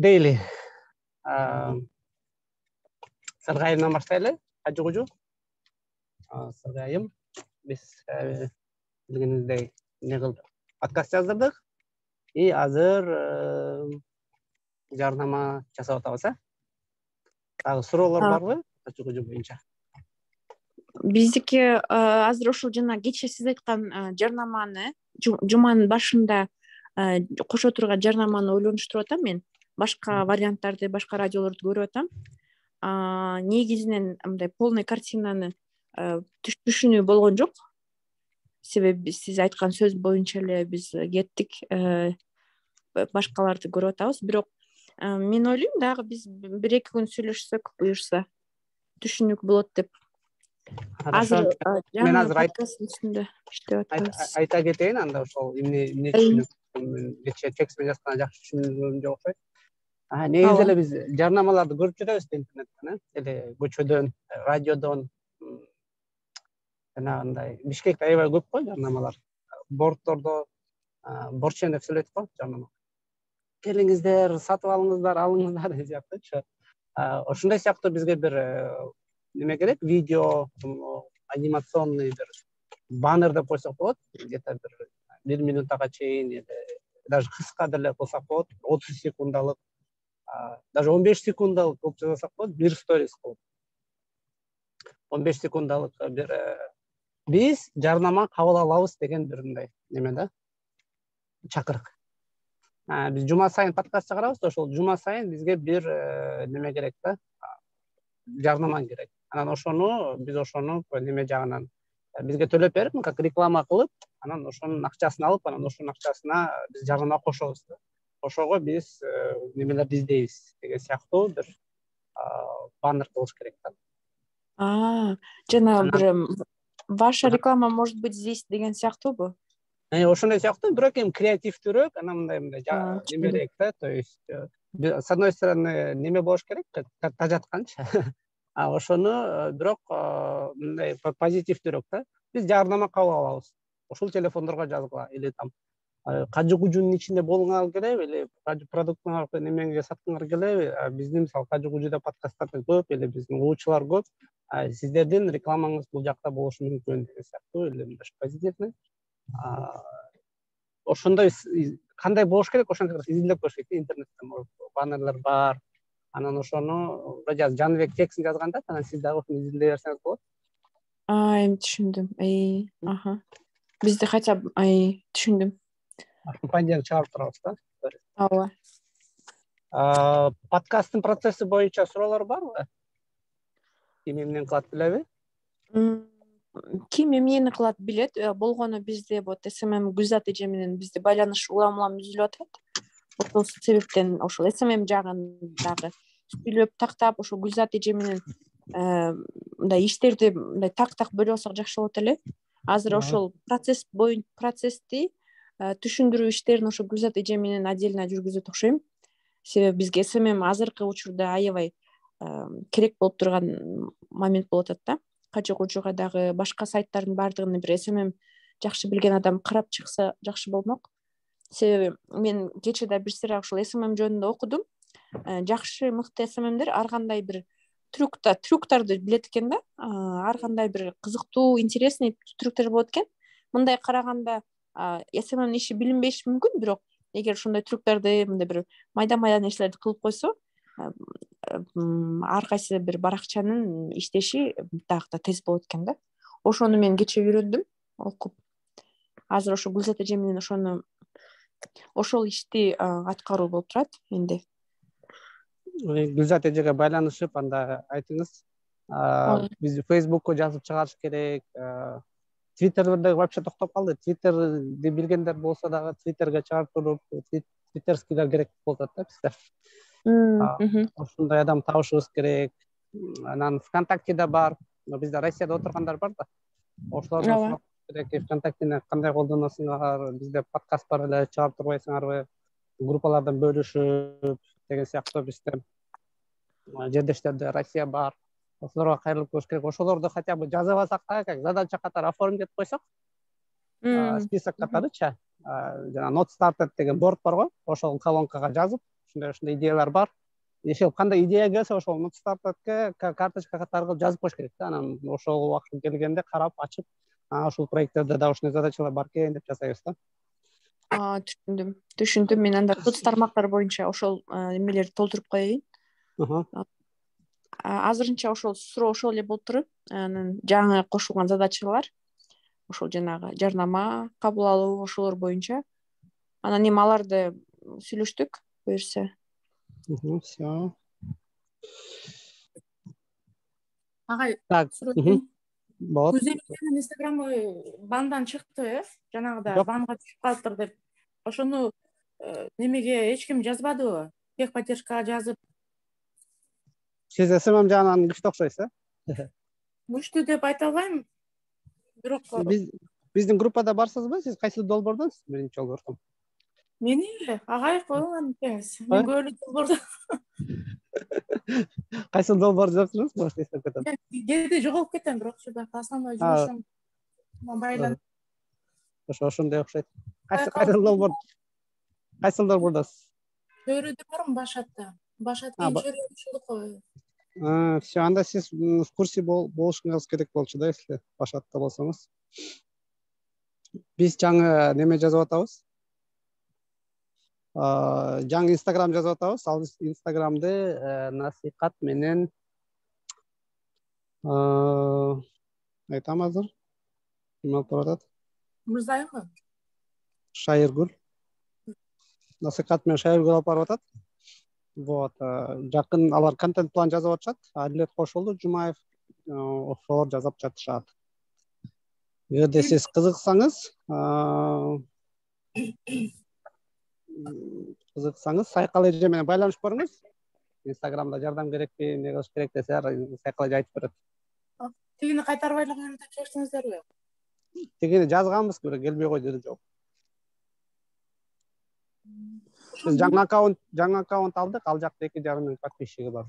Дейли. Сырғайымнан баштайлы. Қажы-құжу. Сырғайым. Біз білгеніңіздей не қылдық. Подкаст жаздырдық. И азыр жарнама жасап атабыз. Тағы сұраулар барбы? Қажы-құжу бойынша. Биздики азыр ошол жана кечээ сиз айткан жарнаманы жуманын башында кошо турган жарнаманы ойлонуштуруп атам мен. Башка варианттарды, башка радиолорду көрүп атам. Негизинен мындай полный картинаны түшүнүү болгон жок. Себеби сиз айткан сөз боюнча эле биз кеттик, башкаларды көрүп атабыз. Бирок мен ойлойм дагы биз 1-2 күн сүйлөшсөк буюрса түшүнүк болот деп. Азыр мен азыр подкасттын үстүндө иштеп атабыз. Айта кетейин, анда ошол эмне түшүнүк кечээ текстмен жазганда жакшы түшүнүлгөн жок окшойт. Негизи эле биз жарнамаларды көрүп жүрөбүз интернеттен, эле көчөдөн, радиодон, жанагындай Бишкекте аябай көп го жарнамалар. Бордтордо борчен деп сүйлөйт го жарнама. Келиңиздер, сатып алыңыздар, алыңыздар деп сыяктуучу. Ошондой сыяктуу бизге бир неме керек, видео, анимационный бир баннер деп койсок болот, где-то бир 1 минутага чейин, даже кыска деле кылсак болот, 30 секундалык, даже 15 секундалык кылып жасасак болот, бир сторис кылып. 15 секундалык бир биз жарнама кабыл алабыз деген бир мындай неме да, чакырык. Биз жума сайын подкаст чыгарабыз, ошол жума сайын бизге бир неме керек да, жарнама керек. Анан биз ошону неме жагынан бизге төлөп берип, как реклама кылып, анан ошонун акчасын алып, анан ошонун акчасына биз жарнама кошобуз. Ошого биз немелерди издейбиз деген сыяктуу бир баннер болуш керек да. Жана бир ваша реклама может быть здесь деген сыяктуубу? Ошондой сыяктуу, бирок эми креативдүүрөөк, анан мындай немерээк да, то есть с одной стороны неме болуш керек, тажатканчы. Ошону бирок мындай позитивдүүрөөк да. Биз жарнама кабыл алабыз. Ошол телефондорго жазгыла, или там кажы-кужунун ичинде болуңар келеби, или продуктуңарды немеңе саткыңар келеби? Биздин мисалы кажы-кужуда подкасттарды көп, или биздин угуучулар көп. Сиздердин рекламаңыз бул жакта болушу мүмкүн деген сыяктуу, или мындай позитивный. Ошондой кандай болуш керек, ошондой изилдеп көрүш керек. Интернеттен баннерлер бар. Анан ошону Жаныбек текстин жазганда, анан сиз дагы ошону изилдей берсеңиз болот. Эми түшүндүм. Бизде хотя бы түшүндүм. Компанияны чыгарып турабыз да. Ооба. Подкасттын процесси боюнча суроолор барбы? Ким эмнени кылат билеби? Ким эмнени кылат билет. Болгону бизде вот СММ Гүлзат эже менен бизде байланыш улам үзүлүп атат. Ошол себептен ошол СММ жагын дагы сүйлөп тактап, ошол Гүлзат эже менен мындай иштерди мындай так бөлүп алсак жакшы болот эле. Азыр ошол процессти түшүндүрүү иштерин ошо Гүлзат эже менен отдельно жүргүзөт окшойм. Себеби бизге СММ азыркы учурда аябай керек болуп турган момент болуп атат да. Кажы-кужуга дагы башка сайттардын баардыгын бир СММ жакшы билген адам карап чыкса жакшы болмок. Себеби мен кечээ бир сыра ошол СММ жөнүндө окудум. Жакшы, мыкты СММдер ар кандай бир трюктарды билет экен да. Ар кандай бир кызыктуу, интересный трюктер болот экен. Мындай караганда СММдин иши билинбеши мүмкүн, бирок эгер ошондой трюктарды, мындай бир майда нерселерди кылып койсо, ар кайсы бир баракчанын иштеши дагы да тез болот экен да. Ошону мен кечээ үйрөндүм, окуп. Азыр ошо Гүлзат эже менен ошол ишти аткаруу болуп турат менде. Гүлзат эжеге байланышып, анда айтыңыз. Биз Facebook'ка жазып чыгарыш керек. Twitter'да вообще токтоп калды. Twitter'ди билгендер болсо дагы Twitter'га чыгарып туруп, Twitter'скилер керек болуп атат да бизде. Ошондой адам табышыбыз керек. Анан ВКонтактеде бар. Бизде Россияда отургандар бар да. Ошолордон керек. ВКонтактени кандай колдоносуңар? Бизде подкаст бар эле, чыгарып турбайсыңарбы? Группалардан бөлүшүп деген сыяктуу бизде жердештерде Россия бар. Ошолорго кайрылып көрүш керек. Ошолорду хотя бы жазып алсак да, как задача катары оформить этип койсок, список катарычы, жана not started деген борд бар го, ошол колонкага жазып, ушундай идеялар бар. Ошол кандай идея келсе ошол нотстартке карточка катары кылып жазып коюш керек да. Анан ошол убакыт келгенде карап ачып, ушул проекттерде да ушундай задачалар бар экен деп жасайбыз да. Түшүндүм. Мен анда соц тармактар боюнча ошол эмелерди толтуруп коеюн. Азырынча ошол суроо ошол эле болуп туруп, анан жаңы кошулган задачалар ошол жанагы жарнама кабыл алуу ошолор боюнча. Анан эми аларды сүйлөштүк, буюрса. Все. Агай, Так. Болот. Гүзелдин инстаграмы бандан чыкты, жанагыда банга түшүп калыптыр деп. Ошону немеге эч ким жазбадыбы? Техподдержкага жазып. Сиз СММ жагынан күчтүү окшойсуз, Күчтүү деп айта албайм. Бирок биздин группада барсызбы? Сиз кайсы долбоордонсуз? Биринчи долбоордон. Мени агай коюңар деңиз. Мен көөлү долбоордо. Кайсы долбоор жазыпсыз? Может, эстеп кетем. Кээде жоголуп кетем, бирок ушунда основной жумушум байланып. Ошондой окшойт. Кайсы долбоордасыз? Чөйрөдө бармын, Башатта. Башат кийин чөйрө ушулукой. Все, анда сиз в курсе болушуңуз керек болчу да, если Башатта болсоңуз. Биз жаңы неме жазып атабыз. Жаңы Instagram жазып атабыз. Ал Instagram'ды насихат менен айтам азыр. Ким алып барат? Мырзайымбы? Шайыргүл. Насихат менен Шайыргүл алып барып атат. Вот, жакын алар контент план жазып атышат. Адилет Кошолду, Жумаев ошолор жазып жатышат. Эгерде сиз кызыксаңыз, Сайкал эже менен байланышып көрүңүз. Инстаграмда жардам керекпи, эмне кылыш керек десе, Сайкал эже айтып берет. Тигини кайтарбай эле коюмун деп чечтиңиздерби? Тигини жазганбыз, бирок келбей койду деди жооп. Biz жаңы аккаунт алдык, ал жакта 2,5 миң подписчиги бар.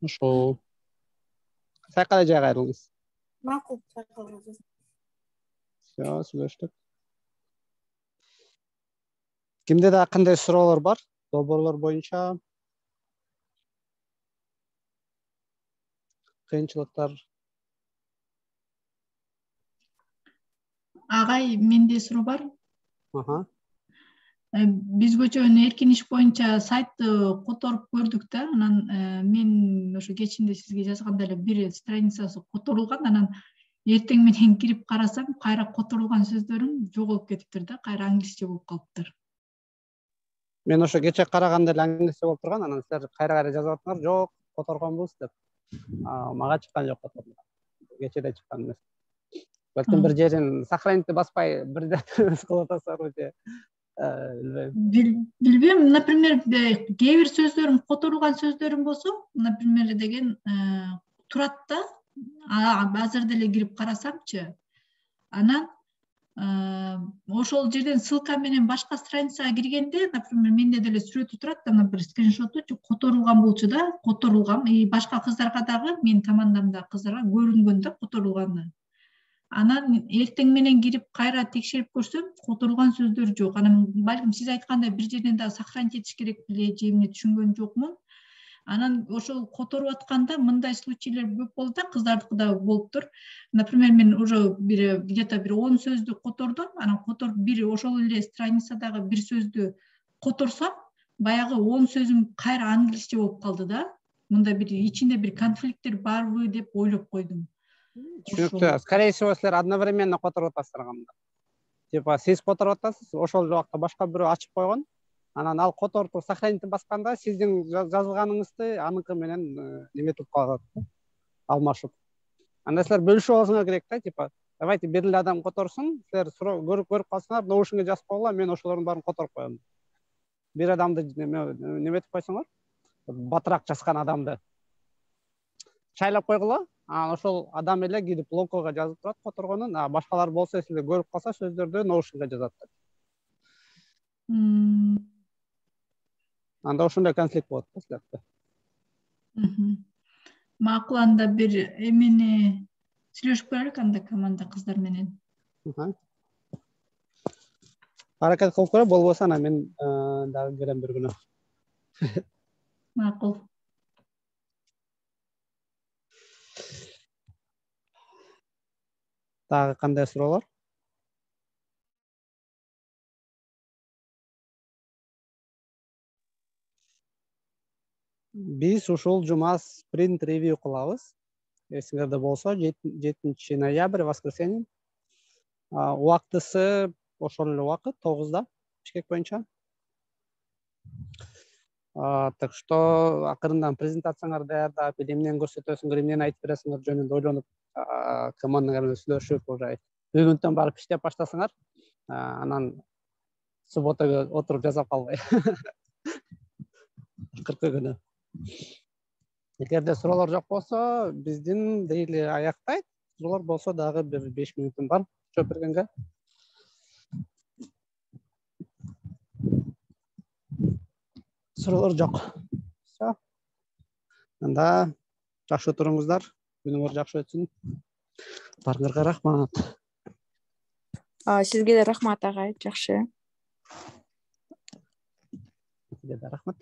Ошол. Сайкал эже кайрылыңыз. Макул, Сайкал эже. Все, сүйлөштүк. Кимде да кандай суроолор бар? Долбоорлор боюнча. Кыйынчылыктар. Агай, менде суроо бар. Бизгөчөнүн эркин иш боюнча сайтты которуп көрдүк да, анан мен ошо кечинде сизге жазганда эле бир страницасы которулган, анан эртең менен кирип карасам, кайра которулган сөздөрүм жоголуп кетиптир да, кайра англисче болуп калыптыр. Мен ошо кече караганда эле англисче болуп турган, анан силер кайра жазып атыңар, жок, которгонбуз деп. Мага чыккан жок которулган. Кечеде чыккан эмес. Балким бир жерин сохранитти баспай бир датасы кылып атасызарбы же? Билбейм, например, кээ бир сөздөрүм которулган сөздөрүм болсо, например деген турат да, азыр деле кирип карасамчы, анан ошол жерден ссылка менен башка страницага киргенде, например, менде деле сүрөтү турат, анан бир скриншоту которулган болчу да, которулган, башка кыздарга дагы, менин командамдагы кыздарга көрүнгөн да которулганы. Анан эртең менен кирип кайра текшерип көрсөм, которулган сөздөр жок. Анан балким сиз айткандай бир жерден дагы сохранить этиш керек беле, же эмне түшүнгөн жокмун. Анан ошол которуп атканда мындай случайлар көп болду да, кыздардыкы да болуптур. Например, мен уже где-то 10 сөздү котордум, анан которуп бир ошол эле страницадагы бир сөздү которсом, баягы 10 сөзүм кайра англисче болуп калды да. Мында бир ичинде бир конфликттер барбы деп ойлоп койдум. Түшүнүктүү. Скорее всего, силер одновременно которуп атасыздар анда. Типа, сиз которуп атасыз, ошол жакта башка бирөө ачып койгон. Анан ал которуп сохранить басканда сиздин жазылганыңызды аныкы менен неметип калат, алмашып. Анда силер бөлүшүп алсаңар керек да, типа, давайте бир эле адам которсун, силер көрүп калсаңар, наушниге жазып койгула, мен ошолордун баарын которуп коем. Бир адамды неметип койсоңор, батыраак жазган адамды шайлап койгула. Ошол адам эле кирип блоккага жазып турат которгонун, башкалар болсо силер көрүп калса сөздөрдү наушниге жазат. Анда ошондой конфликт болот да силерде. Макул, анда бир эмени сүйлөшүп көрөлүк анда команда кыздар менен. аракет кылып көрө, болбосо анан мен дагы келем бир күнү. Макул. Дагы кандай суроолор? Биз ушул жума спринт ревью кылабыз. Эсиңерде болсо 7 ноябрь воскресенье. Убактысы ошол эле убакыт 9-да Бишкек боюнча. Так что акырындан презентацияңарды даярдап, эмнени көрсөтөсүңөр, эмнени айтып бересиңер жөнүндө ойлонуп, командаңар менен сүйлөшүп, уже бүгүнтөн барып иштеп баштасаңар, анан субботага отуруп жасап калбай. Кыркы күнү. Эгерде суроолор жок болсо, биздин дейли аяктайт. Суроолор болсо дагы бир 5 мүнөтүм бар жооп бергенге. Суроолор жок. Все. Анда жакшы отуруңуздар. Күнүңөр жакшы өтсүн. Барыңарга рахмат. Сизге да рахмат агай, жакшы. Сизге да рахмат.